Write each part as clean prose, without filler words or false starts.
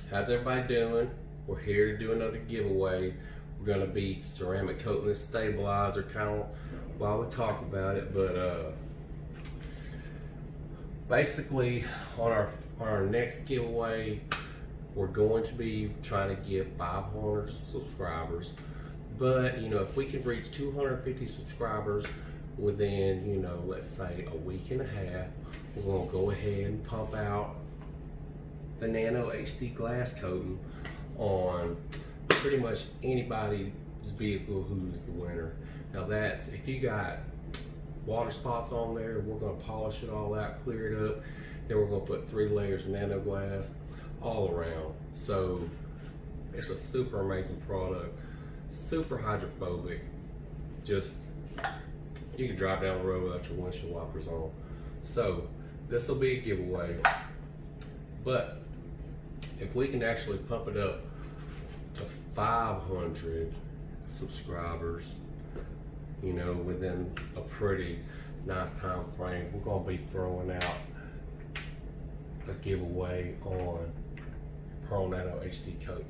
how's everybody doing? We're here to do another giveaway. We're gonna be ceramic coating this stabilizer kind of while we talk about it, but basically on our next giveaway, we're going to be trying to get 500 subscribers. But you know, if we can reach 250 subscribers within, you know, let's say a week and a half, we're gonna go ahead and pump out the Nano HD glass coating on pretty much anybody's vehicle who's the winner. Now that's, if you got water spots on there, we're gonna polish it all out, clear it up, then we're gonna put 3 layers of nano glass all around. So it's a super amazing product, super hydrophobic. Just, you can drive down the road without your windshield wipers on. So this will be a giveaway, but if we can actually pump it up to 500 subscribers, you know, within a pretty nice time frame, we're gonna be throwing out a giveaway on Pearl Nano HD coating.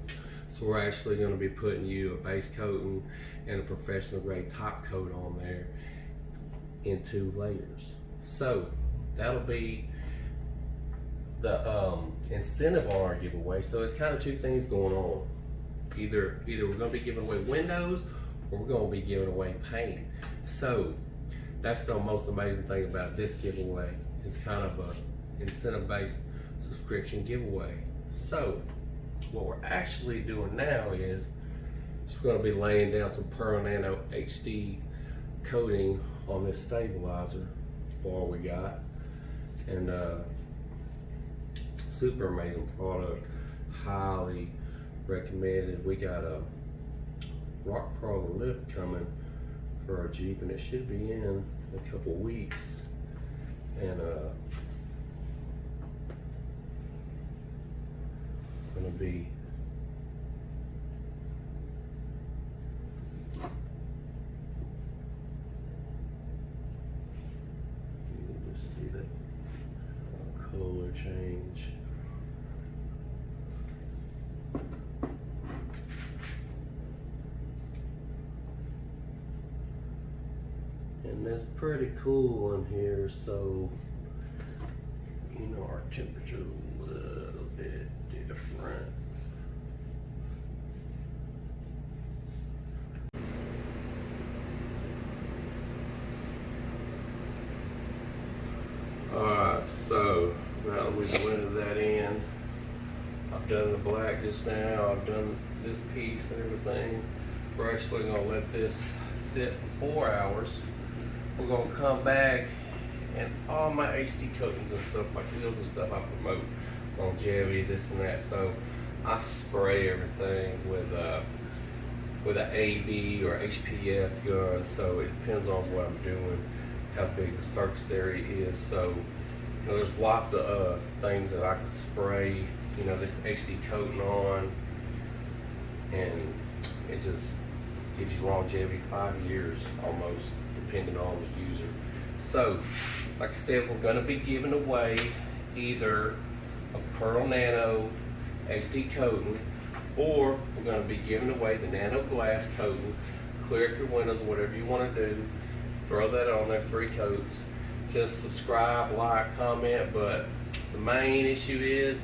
So we're actually gonna be putting you a base coating and a professional grade top coat on there in 2 layers. So that'll be the incentive on our giveaway. So it's kind of 2 things going on. Either we're going to be giving away windows, or we're going to be giving away paint. So that's the most amazing thing about this giveaway. It's kind of a incentive-based subscription giveaway. So what we're actually doing now is we're going to be laying down some Pearl Nano HD coating on this stabilizer bar we got, and super amazing product, highly recommended. We got a rock crawler lift coming for our Jeep, and it should be in a couple weeks, and gonna be see that color change. And it's pretty cool in here, so you know our temperature a little bit different. Alright, so now that we've blended that in, I've done the black just now, I've done this piece and everything. We're actually going to let this sit for 4 hours. We're going to come back, and all my HD coatings and stuff, like wheels and stuff, I promote longevity, this and that. So I spray everything with an AB or HPF gun, so it depends on what I'm doing, how big the surface area is. So you know, there's lots of things that I can spray, you know, this HD coating on, and it just gives you longevity, 5 years almost, depending on the user. So like I said, we're going to be giving away either a Pearl Nano HD coating, or we're going to be giving away the Nano Glass coating. Clear up your windows, whatever you want to do, throw that on there, 3 coats. Just subscribe, like, comment, but the main issue is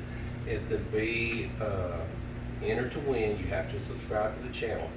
to be entered to win, you have to subscribe to the channel.